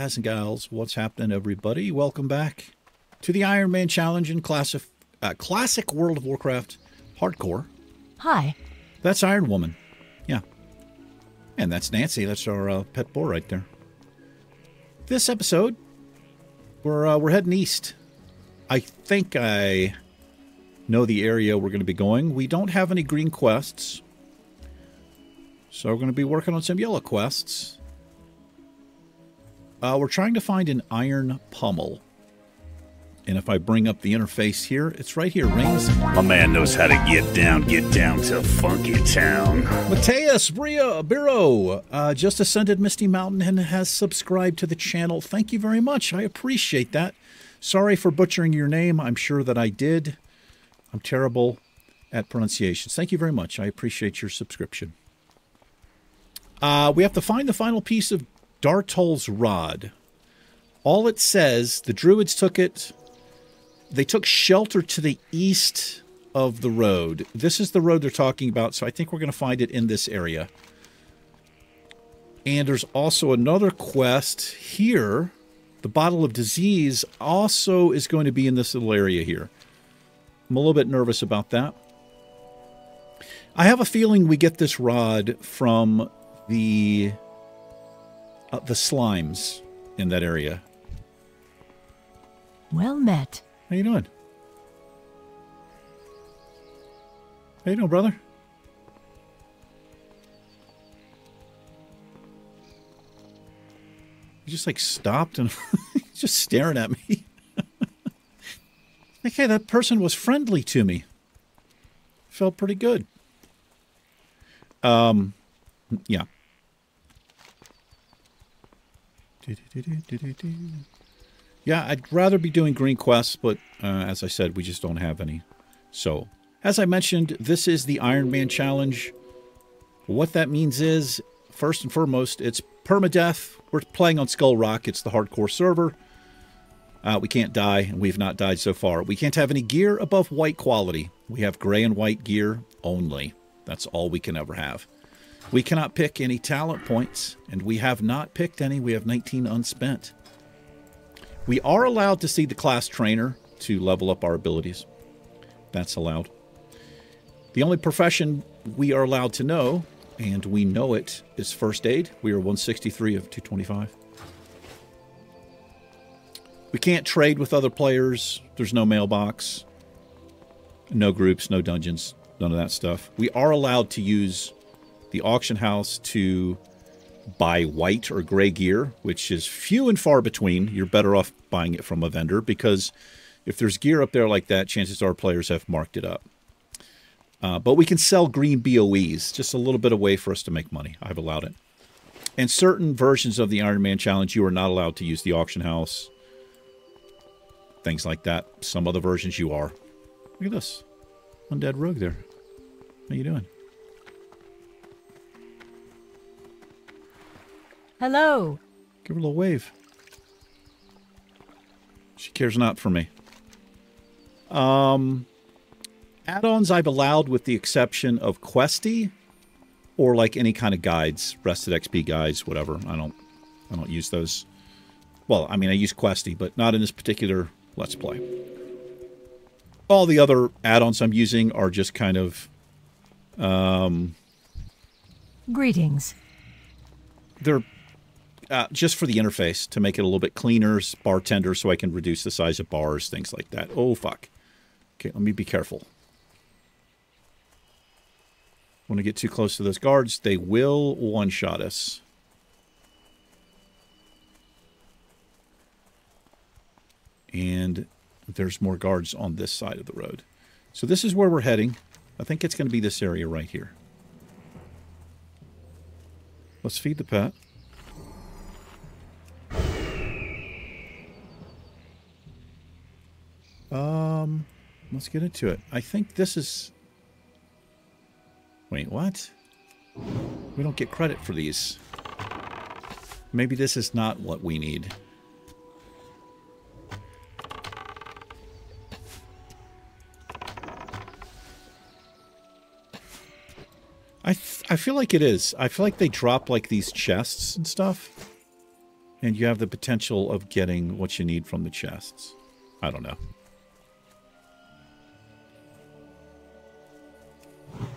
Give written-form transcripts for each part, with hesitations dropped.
guys and gals. What's happening, everybody? Welcome back to the Ironman Challenge in Classic World of Warcraft Hardcore. Hi. That's Iron Woman. Yeah. And that's Nancy. That's our pet boar right there. This episode, we're heading east. I think I know the area we're going to be going. We don't have any green quests, so we're going to be working on some yellow quests. We're trying to find an iron pummel. And if I bring up the interface here, it's right here. Rings. My man knows how to get down to Funky Town. Mateus Biro just ascended Misty Mountain and has subscribed to the channel. Thank you very much. I appreciate that. Sorry for butchering your name. I'm sure that I did. I'm terrible at pronunciations. Thank you very much. I appreciate your subscription. We have to find the final piece of Dartol's rod. All it says, the druids took it. They took shelter to the east of the road. This is the road they're talking about, so I think we're going to find it in this area. And there's also another quest here. The bottle of disease also is going to be in this little area here. I'm a little bit nervous about that. I have a feeling we get this rod from the slimes in that area. Well met. How you doing? How you doing, brother? He just like stopped and just staring at me. Like, hey, that person was friendly to me. Felt pretty good. Yeah. Yeah, I'd rather be doing green quests, but as I said, we just don't have any. So, as I mentioned, this is the Ironman Challenge. What that means is, first and foremost, it's permadeath. We're playing on Skull Rock. It's the hardcore server. We can't die, and we've not died so far. We can't have any gear above white quality. We have gray and white gear only. That's all we can ever have. We cannot pick any talent points, and we have not picked any. We have 19 unspent. We are allowed to see the class trainer to level up our abilities. That's allowed. The only profession we are allowed to know, and we know it, is first aid. We are 163 of 225. We can't trade with other players. There's no mailbox. No groups, no dungeons, none of that stuff. We are allowed to use the auction house to buy white or gray gear, which is few and far between. You're better off buying it from a vendor, because if there's gear up there like that, chances are players have marked it up. But we can sell green BOEs, just a little bit of way for us to make money. I've allowed it. And certain versions of the Ironman Challenge, you are not allowed to use the auction house. Things like that. Some other versions you are. Look at this. Undead rogue there. How you doing? Hello. Give her a little wave. She cares not for me. Add-ons I've allowed with the exception of Questy or like any kind of guides, Rested XP guides, whatever. I don't use those. Well, I mean, I use Questy, but not in this particular Let's Play. All the other add-ons I'm using are just kind of Greetings. They're just for the interface to make it a little bit cleaner, bartender, so I can reduce the size of bars, things like that. Oh, fuck. Okay, let me be careful. When I get too close to those guards, they will one-shot us. And there's more guards on this side of the road. So this is where we're heading. I think it's going to be this area right here. Let's feed the pet. Let's get into it. I think this is... Wait, what? We don't get credit for these. Maybe this is not what we need. I feel like it is. I feel like they drop like these chests and stuff. And you have the potential of getting what you need from the chests. I don't know.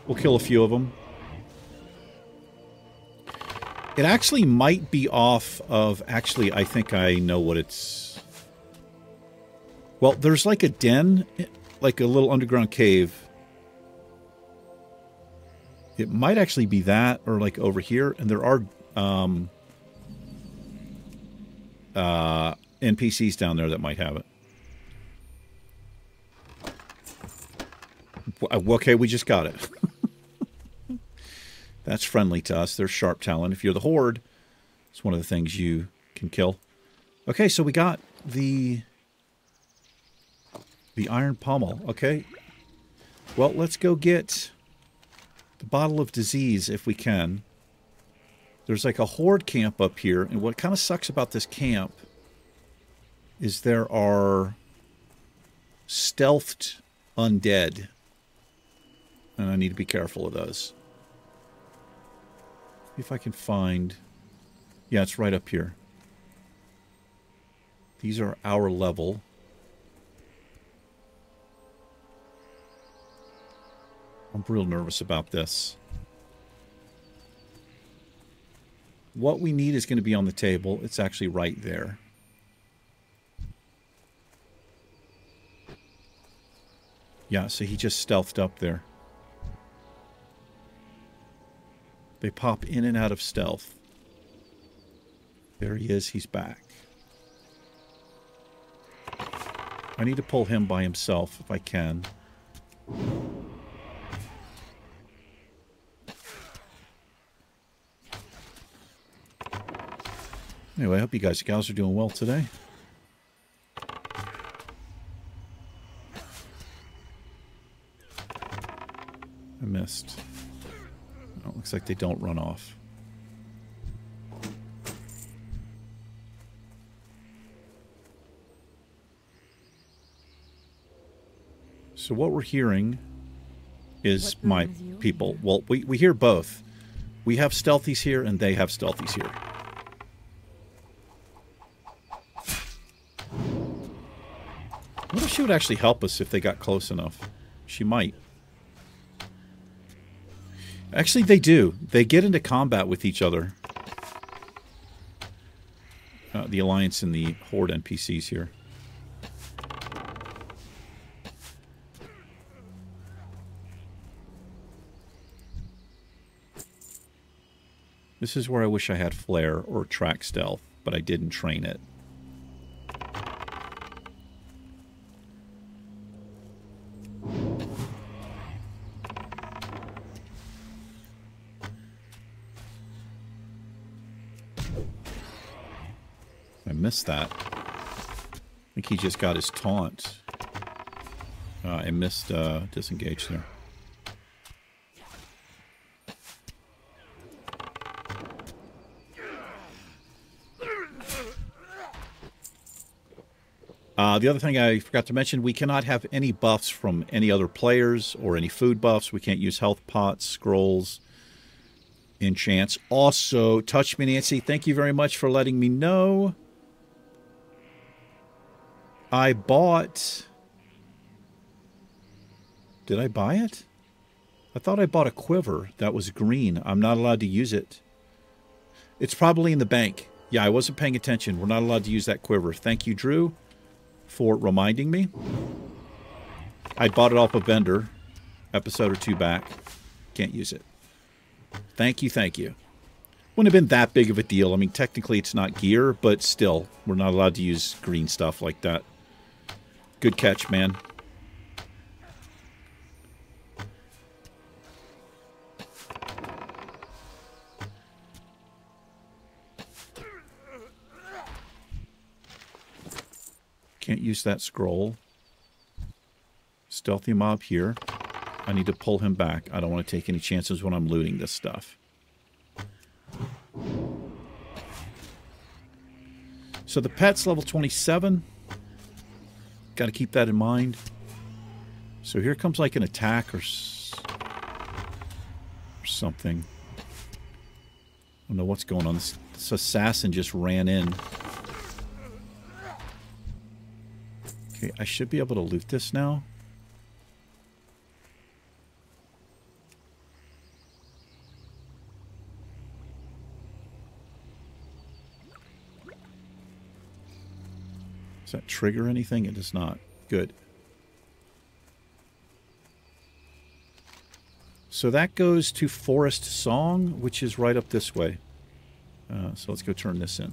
We'll kill a few of them. It actually might be off of... Actually, I think I know what it's... Well, there's like a den, like a little underground cave. It might actually be that, or like over here. And there are NPCs down there that might have it. Okay, we just got it. That's friendly to us. They're sharp talon. If you're the Horde, it's one of the things you can kill. Okay, so we got the iron pommel. Okay. Well, let's go get the bottle of disease if we can. There's like a Horde camp up here. And what kind of sucks about this camp is there are stealthed undead. And I need to be careful of those. See if I can find... Yeah, it's right up here. These are our level. I'm real nervous about this. What we need is going to be on the table. It's actually right there. Yeah, so he just stealthed up there. They pop in and out of stealth. There he is. He's back. I need to pull him by himself if I can. Anyway, I hope you guys and gals are doing well today. I missed. Oh, looks like they don't run off. So what we're hearing is my people. Well, we hear both. We have stealthies here and they have stealthies here. What if she would actually help us if they got close enough? She might. Actually, they do. They get into combat with each other. The Alliance and the Horde NPCs here. This is where I wish I had Flare or Track Stealth, but I didn't train it. I missed that. I think he just got his taunt. I missed disengage there. The other thing I forgot to mention, we cannot have any buffs from any other players or any food buffs. We can't use health pots, scrolls, enchants. Also, Touch Me Nancy, thank you very much for letting me know. I bought... Did I buy it? I thought I bought a quiver that was green. I'm not allowed to use it. It's probably in the bank. Yeah, I wasn't paying attention. We're not allowed to use that quiver. Thank you, Drew, for reminding me. I bought it off a vendor episode or two back. Can't use it. Thank you, thank you. Wouldn't have been that big of a deal. I mean, technically it's not gear, but still, we're not allowed to use green stuff like that. Good catch, man. Can't use that scroll. Stealthy mob here. I need to pull him back. I don't want to take any chances when I'm looting this stuff. So the pet's level 27. Got to keep that in mind. So here comes like an attack or something. don't know what's going on. This assassin just ran in. Okay, I should be able to loot this now. Does that trigger anything? It does not. Good. So that goes to Forest Song, which is right up this way. So let's go turn this in.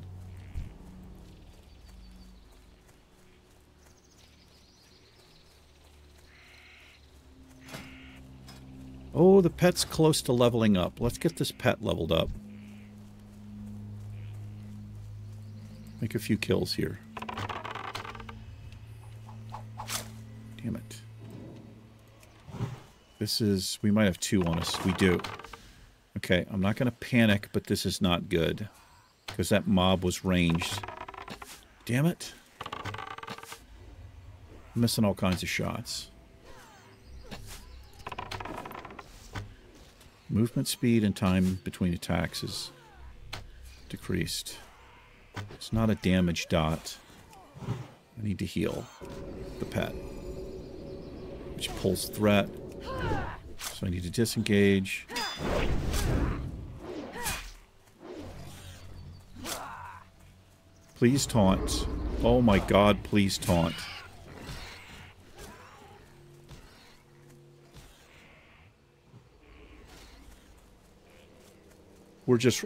Oh, the pet's close to leveling up. Let's get this pet leveled up. Make a few kills here. Damn it. This is... We might have 2 on us. We do. Okay, I'm not going to panic, but this is not good. Because that mob was ranged. Damn it. I'm missing all kinds of shots. Movement speed and time between attacks is decreased. It's not a damage dot. I need to heal the pet. Which pulls threat. So I need to disengage. Please taunt. Oh my god, please taunt.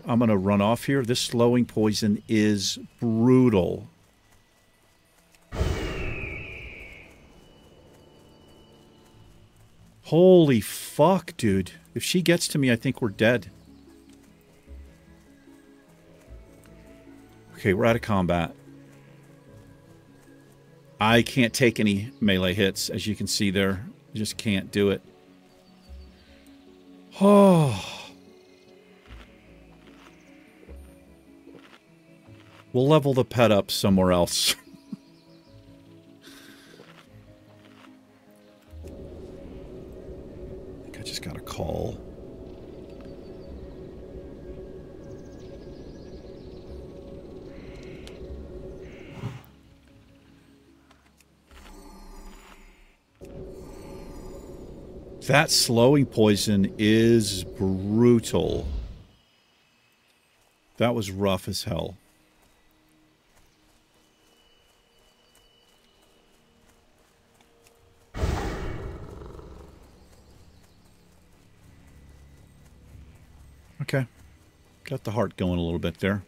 I'm going to run off here. This slowing poison is brutal. Holy fuck, dude. If she gets to me, I think we're dead. Okay, we're out of combat. I can't take any melee hits, as you can see there. I just can't do it. Oh. We'll level the pet up somewhere else. I think I just got a call. That slowing poison is brutal. That was rough as hell. Okay. Got the heart going a little bit there.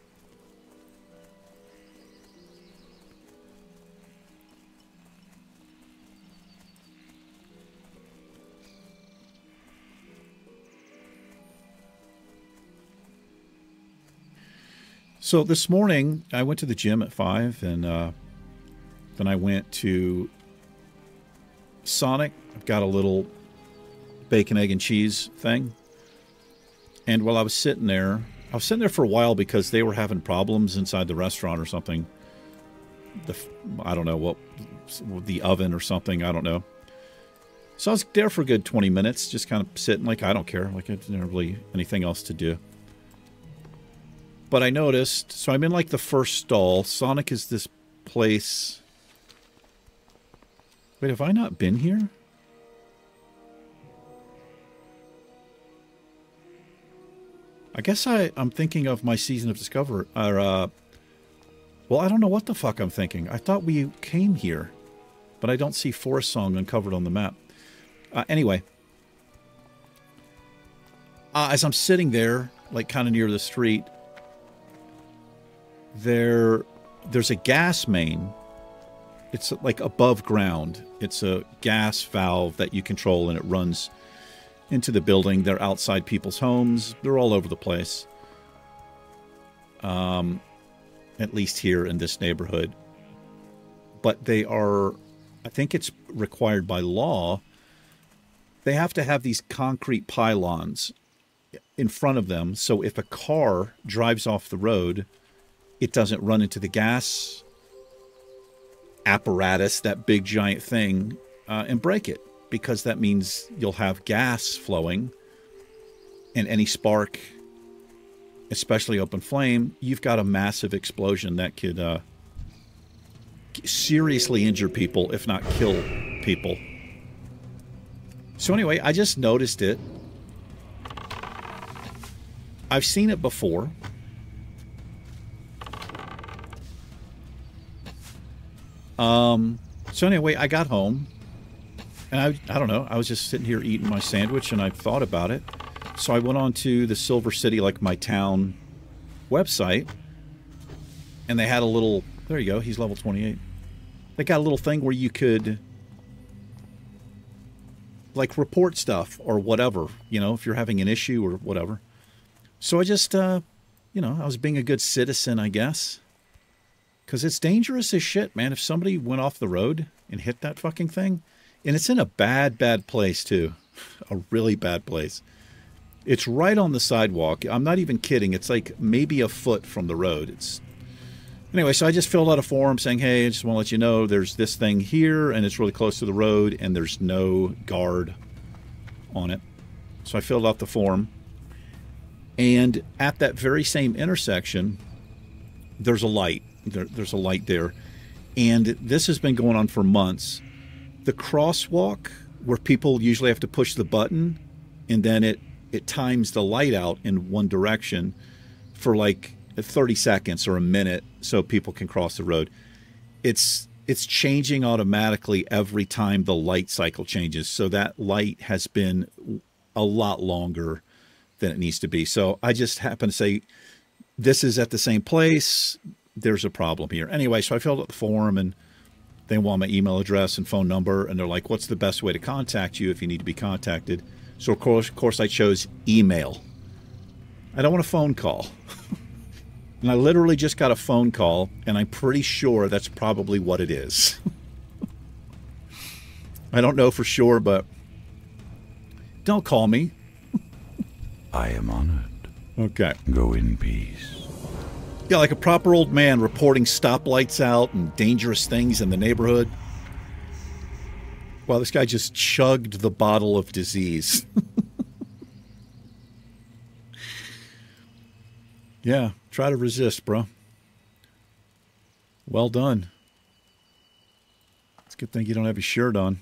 So this morning, I went to the gym at 5, and then I went to Sonic. I've got a little bacon, egg, and cheese thing. And while I was sitting there for a while because they were having problems inside the restaurant or something. I don't know what, the oven or something, I don't know. So I was there for a good 20 minutes, just kind of sitting like, I don't care, like I didn't have really anything else to do. But I noticed, so I'm in like the first stall. Sonic is this place. Wait, have I not been here? I guess I'm thinking of my Season of Discovery. Well, I don't know what the fuck I'm thinking. I thought we came here, but I don't see Forest Song uncovered on the map. Anyway, as I'm sitting there, like kind of near the street, there's a gas main. It's like above ground. It's a gas valve that you control, and it runs into the building. They're outside people's homes. They're all over the place. At least here in this neighborhood. But they are, I think it's required by law, they have to have these concrete pylons in front of them, so if a car drives off the road, it doesn't run into the gas apparatus, that big giant thing, and break it. Because that means you'll have gas flowing, and any spark especially open flame, you've got a massive explosion that could seriously injure people, if not kill people. So anyway, I just noticed it. I've seen it before. So anyway, I got home, and I don't know, I was just sitting here eating my sandwich, and I thought about it. So I went on to the Silver City, like my town website, and they had a little, there you go, he's level 28. They got a little thing where you could, like, report stuff or whatever, you know, if you're having an issue or whatever. So I just, you know, I was being a good citizen, I guess. Because it's dangerous as shit, man. If somebody went off the road and hit that fucking thing, and it's in a bad, bad place, too. A really bad place. It's right on the sidewalk. I'm not even kidding. It's like maybe a foot from the road. It's anyway, so I just filled out a form saying, hey, I just want to let you know there's this thing here, and it's really close to the road, and there's no guard on it. So I filled out the form. And at that very same intersection, there's a light. There's a light there. And this has been going on for months. The crosswalk, where people usually have to push the button, and then it times the light out in one direction for like 30 seconds or a minute so people can cross the road. It's changing automatically every time the light cycle changes. So that light has been a lot longer than it needs to be. So I just happen to say, this is at the same place. There's a problem here. Anyway, so I filled out the form, and they want my email address and phone number, and they're like, what's the best way to contact you if you need to be contacted? So of course I chose email. I don't want a phone call. And I literally just got a phone call, and I'm pretty sure that's probably what it is. I don't know for sure, but don't call me. I am honored. Okay. Go in peace. Yeah, like a proper old man reporting stoplights out and dangerous things in the neighborhood. Wow, this guy just chugged the bottle of disease. Yeah, try to resist, bro. Well done. It's a good thing you don't have your shirt on.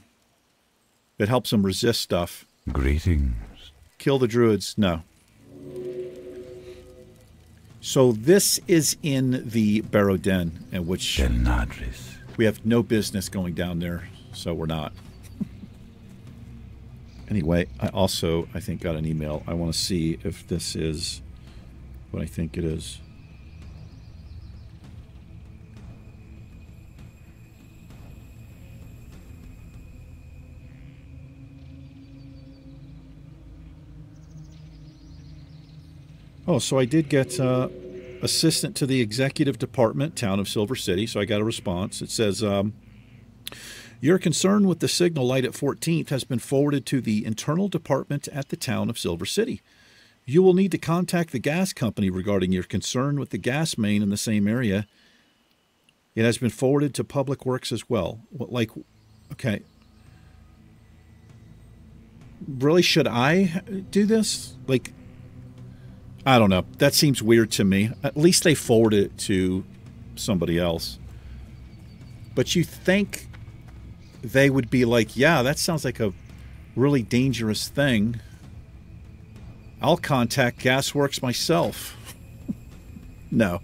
It helps him resist stuff. Greetings. Kill the druids. No. So this is in the Barrow Den, in which Denadris. we have no business going down there, so we're not. Anyway, I think, got an email. I want to see if this is what I think it is. Oh, so I did get assistant to the executive department, town of Silver City. So I got a response. It says, your concern with the signal light at 14th has been forwarded to the internal department at the town of Silver City. You will need to contact the gas company regarding your concern with the gas main in the same area. It has been forwarded to Public Works as well. Okay. Really, should I do this? Like, I don't know. That seems weird to me. At least they forwarded it to somebody else. But you think they would be like, yeah, that sounds like a really dangerous thing. I'll contact Gasworks myself. No.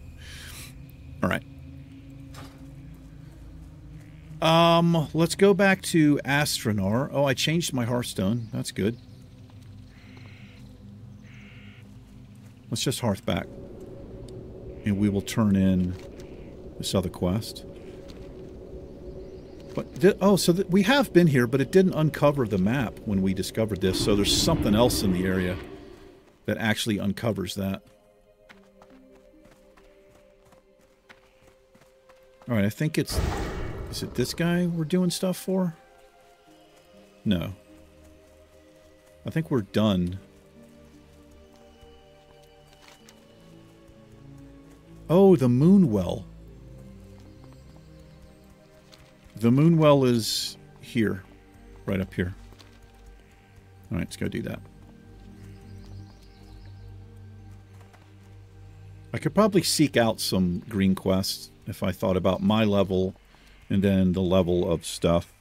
All right. Let's go back to Astronar. Oh, I changed my Hearthstone. That's good. Let's just hearth back. And we will turn in this other quest. But we have been here, but it didn't uncover the map when we discovered this. So there's something else in the area that actually uncovers that. All right, I think it's... Is it this guy we're doing stuff for? No. I think we're done. Oh, the Moonwell. The Moonwell is here. Right up here. All right, let's go do that. I could probably seek out some green quests if I thought about my level and then the level of stuff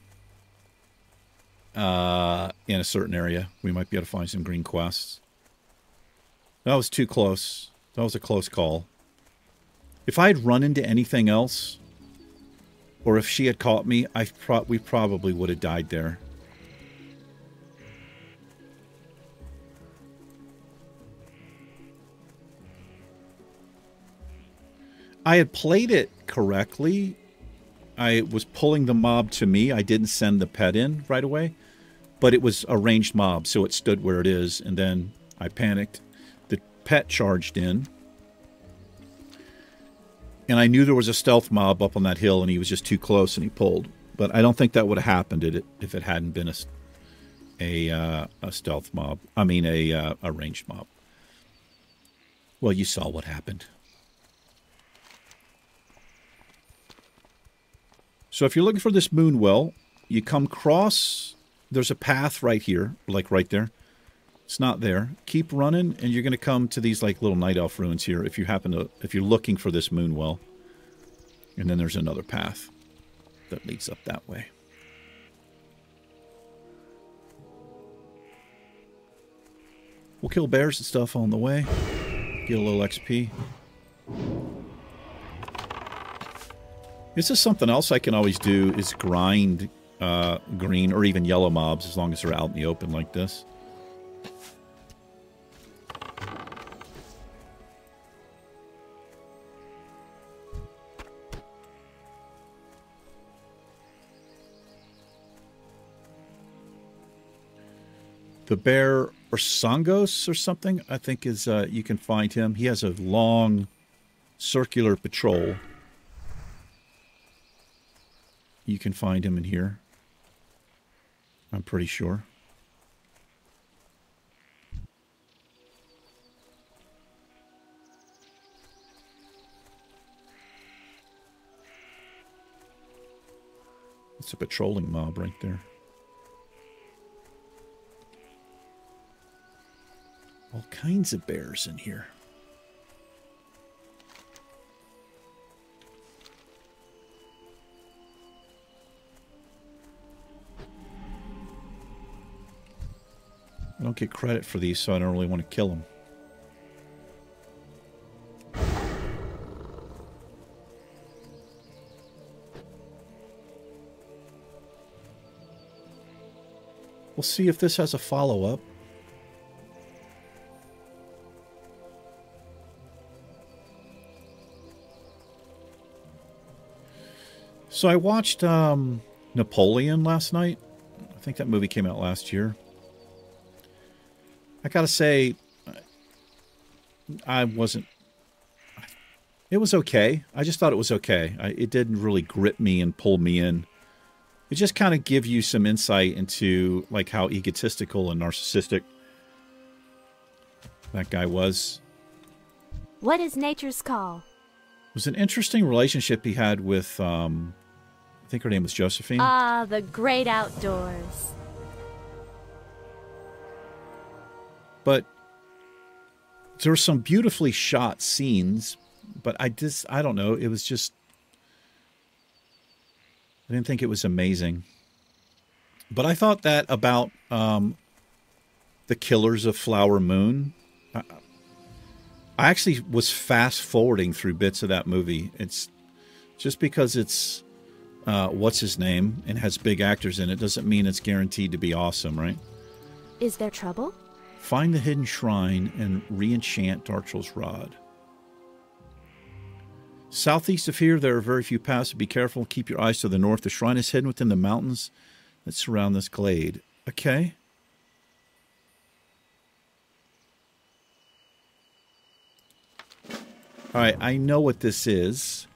in a certain area. We might be able to find some green quests. That was too close. That was a close call. If I had run into anything else, or if she had caught me, we probably would have died there. I had played it correctly. I was pulling the mob to me. I didn't send the pet in right away, but it was a ranged mob, so it stood where it is, and then I panicked. The pet charged in, and I knew there was a stealth mob up on that hill, and he was just too close, and he pulled. But I don't think that would have happened if it hadn't been a stealth mob. I mean, a ranged mob. Well, you saw what happened. So if you're looking for this moon well, you come across, there's a path right here, like right there. It's not there. Keep running, and you're going to come to these like little night elf ruins here if you're looking for this moon well. And then there's another path that leads up that way. We'll kill bears and stuff on the way. Get a little XP. This is something else I can always do is grind green or even yellow mobs as long as they're out in the open like this. The bear or Sangos or something, I think is, you can find him. He has a long circular patrol. You can find him in here. I'm pretty sure. It's a patrolling mob right there. All kinds of bears in here. I don't get credit for these, so I don't really want to kill them. We'll see if this has a follow-up. So I watched Napoleon last night. I think that movie came out last year. I gotta say, it was okay. I just thought it was okay. It didn't really grip me and pull me in. It just kind of gives you some insight into like how egotistical and narcissistic that guy was. What is nature's call? It was an interesting relationship he had with, I think her name was Josephine. Ah, the great outdoors. But there were some beautifully shot scenes, but I don't know. It was just, I didn't think it was amazing. But I thought that about the Killers of Flower Moon. I actually was fast forwarding through bits of that movie. It's just because it's what's his name and has big actors in it doesn't mean it's guaranteed to be awesome, right? Is there trouble? Find the hidden shrine and re-enchant Darchel's rod. Southeast of here, there are very few paths. Be careful. Keep your eyes to the north. The shrine is hidden within the mountains that surround this glade. Okay. All right, I know what this is.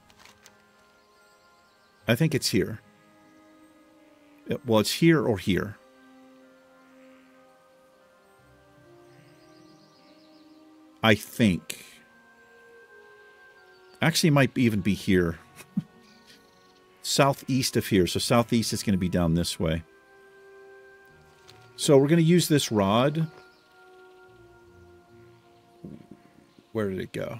I think it's here. Well, it's here or here. I think. Actually, it might even be here. Southeast of here. So southeast is going to be down this way. So we're going to use this rod. Where did it go?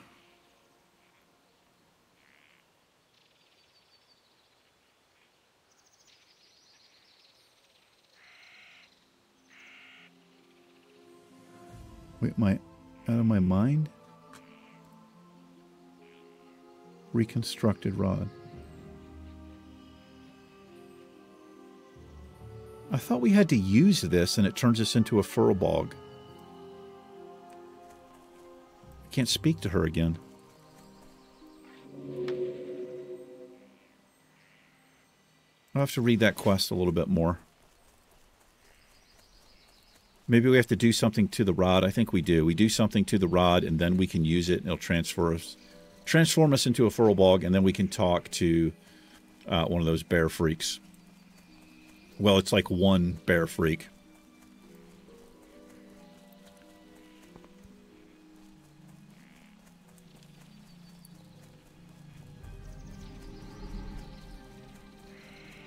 Wait, am I out of my mind? Reconstructed rod. I thought we had to use this and it turns us into a furbolg. I can't speak to her again. I'll have to read that quest a little bit more. Maybe we have to do something to the rod. I think we do. We do something to the rod and then we can use it and it'll transform us into a furbolg, and then we can talk to one of those bear freaks. Well, it's like one bear freak.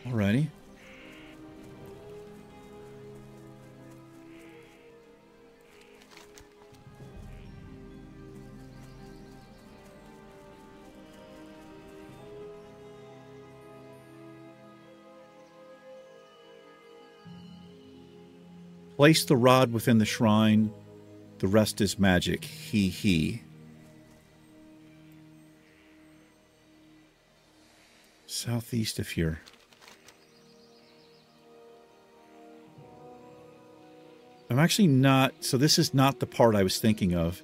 Alrighty. Place the rod within the shrine. The rest is magic. He, he. Southeast of here. I'm actually not... So this is not the part I was thinking of.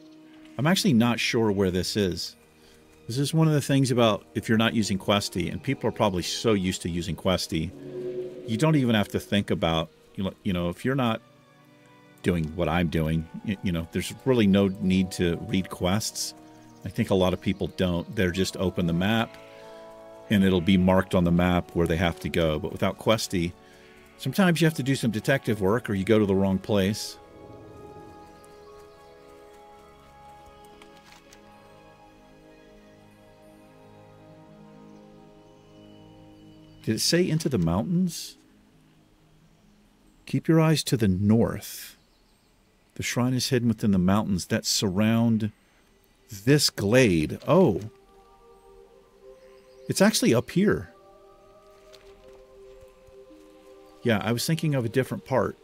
I'm actually not sure where this is. This is one of the things about if you're not using Questy, and people are probably so used to using Questy, you don't even have to think about, you know, if you're not doing what I'm doing, you know, there's really no need to read quests. I think a lot of people don't. They're just open the map, and it'll be marked on the map where they have to go. But without Questy, sometimes you have to do some detective work or you go to the wrong place. Did it say into the mountains? Keep your eyes to the north. The shrine is hidden within the mountains that surround this glade. Oh. It's actually up here. Yeah, I was thinking of a different part.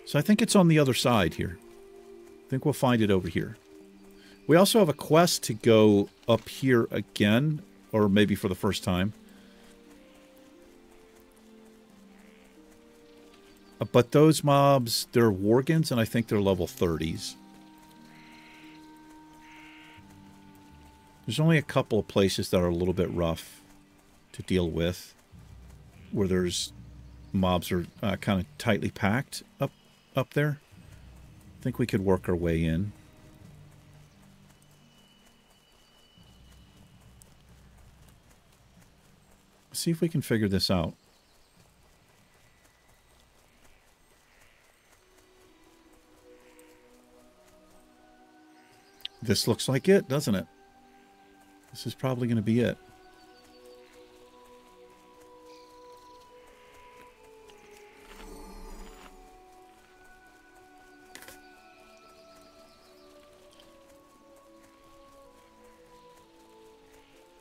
So I think it's on the other side here. I think we'll find it over here. We also have a quest to go up here again, or maybe for the first time. But those mobs, they're Worgans, and I think they're level 30s. There's only a couple of places that are a little bit rough to deal with, where there's mobs are kind of tightly packed up there. I think we could work our way in. See if we can figure this out. This looks like it, doesn't it? This is probably going to be it.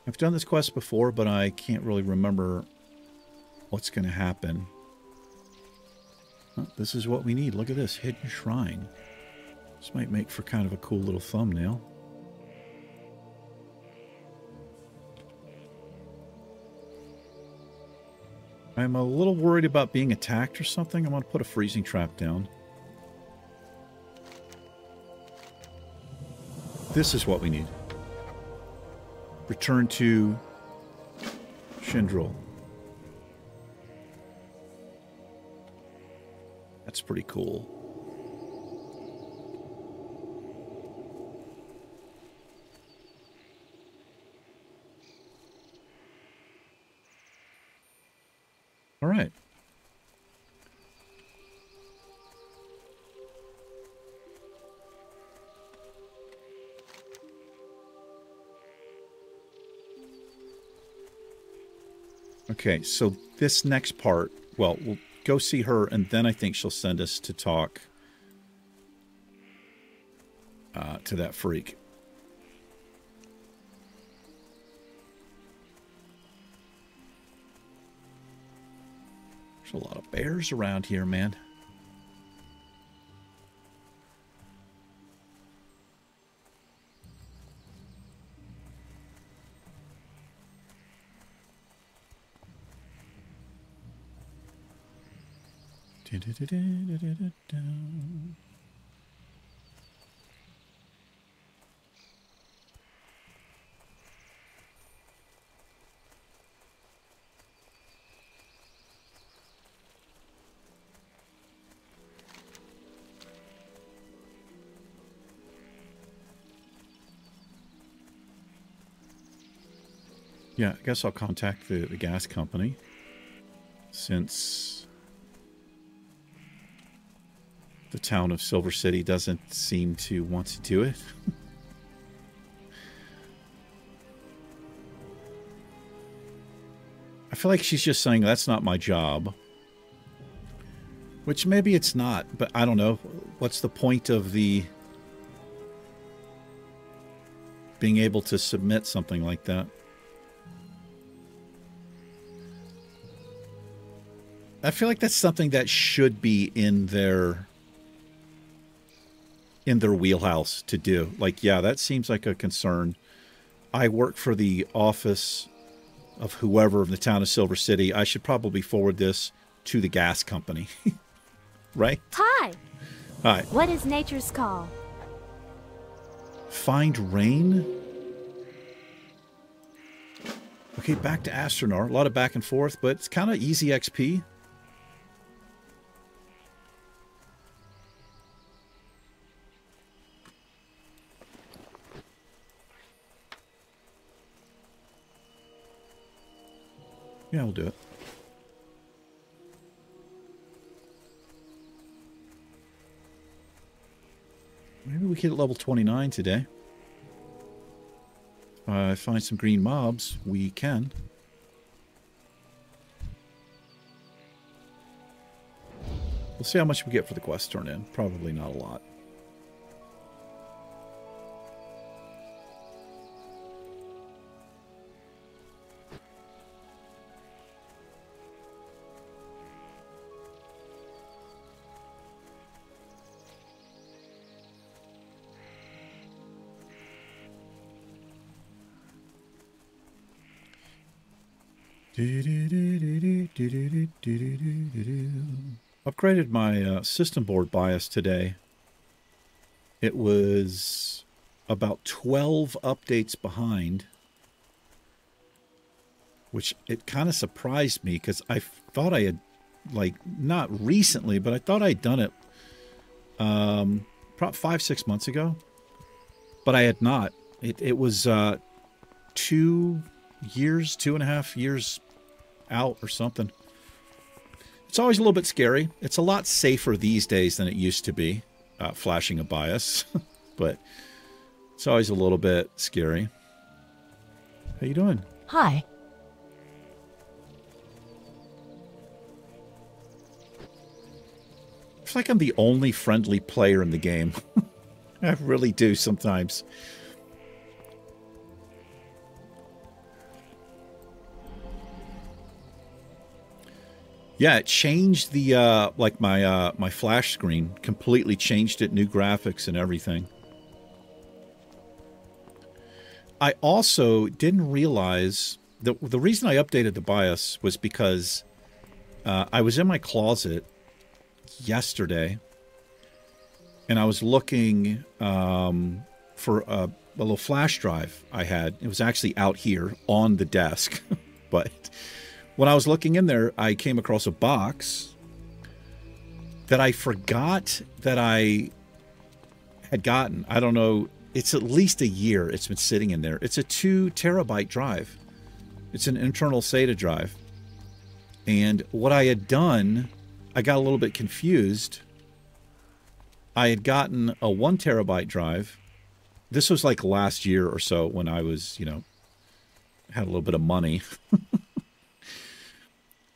I've done this quest before, but I can't really remember what's going to happen. Oh, this is what we need. Look at this. Hidden Shrine. This might make for kind of a cool little thumbnail. I'm a little worried about being attacked or something. I'm going to put a freezing trap down. This is what we need. Return to Shindril. That's pretty cool. All right. Okay, so this next part, well, we'll go see her, and then I think she'll send us to talk to that freak. There's a lot of bears around here, man. Yeah, I guess I'll contact the gas company since the town of Silver City doesn't seem to want to do it. I feel like she's just saying that's not my job. Which maybe it's not, but I don't know. What's the point of the being able to submit something like that? I feel like that's something that should be in their wheelhouse to do. Like, yeah, that seems like a concern. I work for the office of whoever in the town of Silver City. I should probably forward this to the gas company. Right? Hi. Hi. What is nature's call? Find rain? Okay, back to Astronaut. A lot of back and forth, but it's kind of easy XP. Yeah, we'll do it. Maybe we hit level 29 today. If I find some green mobs, we can. We'll see how much we get for the quest turn in. Probably not a lot. Upgraded my system board BIOS today. It was about 12 updates behind, which it kind of surprised me because I thought I had, like, not recently, but I thought I'd done it probably 5-6 months ago, but I had not. It was 2.5 years out or something. It's always a little bit scary. It's a lot safer these days than it used to be, flashing a BIOS, but it's always a little bit scary. How you doing? Hi. It's like I'm the only friendly player in the game. I really do sometimes. Yeah, it changed the like my flash screen, completely changed it, new graphics and everything. I also didn't realize that the reason I updated the BIOS was because I was in my closet yesterday and I was looking for a little flash drive I had. It was actually out here on the desk, but when I was looking in there, I came across a box that I forgot that I had gotten. I don't know. It's at least a year it's been sitting in there. It's a 2 terabyte drive. It's an internal SATA drive. And what I had done, I got a little bit confused. I had gotten a 1 terabyte drive. This was like last year or so when I was, you know, had a little bit of money.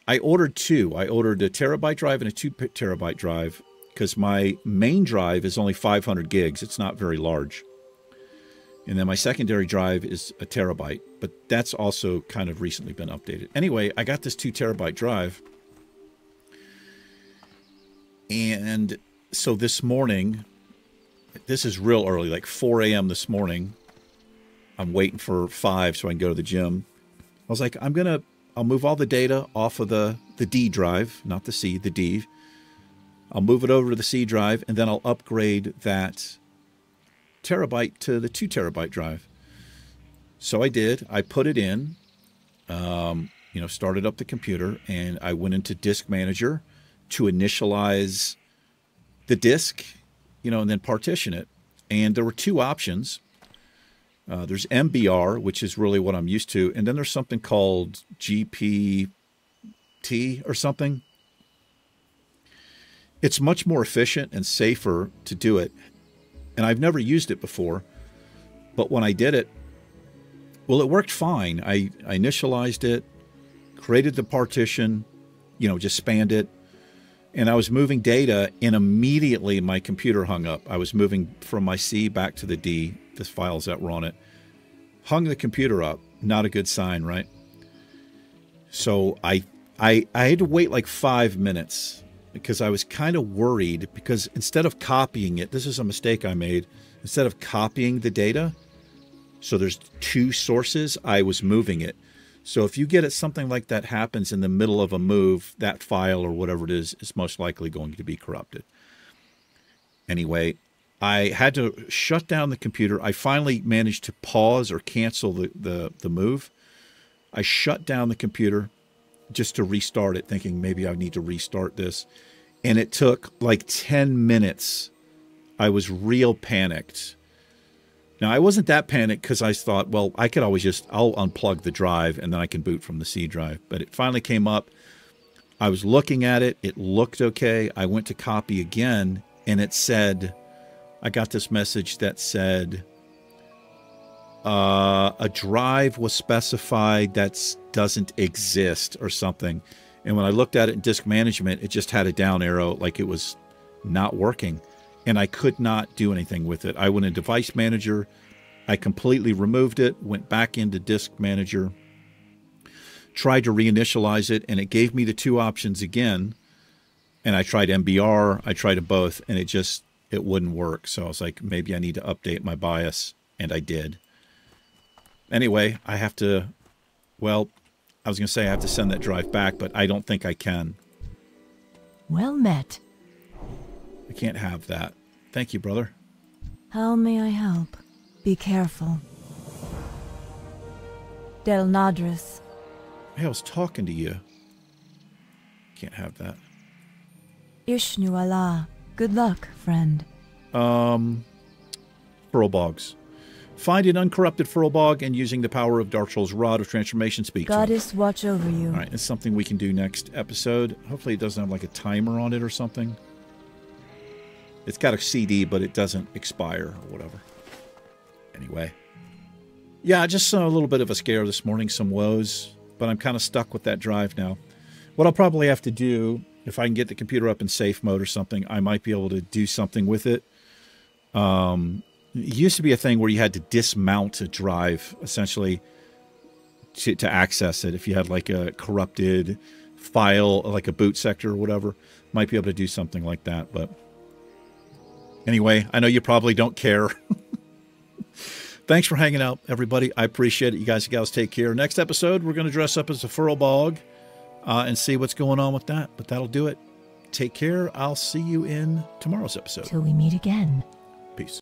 I ordered 2. I ordered a terabyte drive and a 2 terabyte drive because my main drive is only 500 gigs. It's not very large. And then my secondary drive is a terabyte, but that's also kind of recently been updated. Anyway, I got this 2 terabyte drive. And so this morning, this is real early, like 4 a.m. this morning. I'm waiting for 5 so I can go to the gym. I was like, I'll move all the data off of the D drive, not the C, the D. I'll move it over to the C drive, and then I'll upgrade that terabyte to the 2 terabyte drive. So I did. I put it in, started up the computer, and I went into Disk Manager to initialize the disk, and then partition it. And there were 2 options. There's MBR, which is really what I'm used to, and then there's something called GPT or something. It's much more efficient and safer to do it. And I've never used it before, but when I did it, well, it worked fine. I initialized it, created the partition, just spanned it, and I was moving data, and immediately my computer hung up. I was moving from my C back to the D, the files that were on it. Hung the computer up. Not a good sign, right? So I had to wait like 5 minutes because I was kind of worried, because instead of copying it, this is a mistake I made. Instead of copying the data, so there's 2 sources, I was moving it. So if you get it, something like that happens in the middle of a move, that file or whatever it is most likely going to be corrupted. Anyway, I had to shut down the computer. I finally managed to pause or cancel the move. I shut down the computer just to restart it, thinking maybe I need to restart this. And it took like 10 minutes. I was real panicked. Now, I wasn't that panicked because I thought, well, I could always I'll unplug the drive and then I can boot from the C drive. But it finally came up. I was looking at it. It looked okay. I went to copy again, and it said, I got this message that said, a drive was specified that doesn't exist or something. And when I looked at it in disk management, it just had a down arrow, like it was not working. And I could not do anything with it. I went in Device Manager. I completely removed it, went back into Disk Manager, tried to reinitialize it, and it gave me the 2 options again. And I tried MBR. I tried them both, and it wouldn't work. So I was like, maybe I need to update my BIOS, and I did. Anyway, I have to send that drive back, but I don't think I can. Well met. I can't have that. Thank you, brother. How may I help? Be careful. Del Nadris. Hey, I was talking to you. Can't have that. Ishnu Allah. Good luck, friend. Furl bogs. Find an uncorrupted furl bog, and using the power of Dark Souls' Rod of Transformation, speak to him. Goddess watch over you. All right, it's something we can do next episode. Hopefully it doesn't have like a timer on it or something. It's got a CD, but it doesn't expire or whatever. Anyway. Yeah, just a little bit of a scare this morning, some woes, but I'm kind of stuck with that drive now. What I'll probably have to do, if I can get the computer up in safe mode or something, I might be able to do something with it. It used to be a thing where you had to dismount a drive, essentially, to access it. If you had like a corrupted file, like a boot sector or whatever, might be able to do something like that. But anyway, I know you probably don't care. Thanks for hanging out, everybody. I appreciate it. You guys and gals take care. Next episode, we're going to dress up as a furl bog and see what's going on with that. But that'll do it. Take care. I'll see you in tomorrow's episode. Till we meet again. Peace.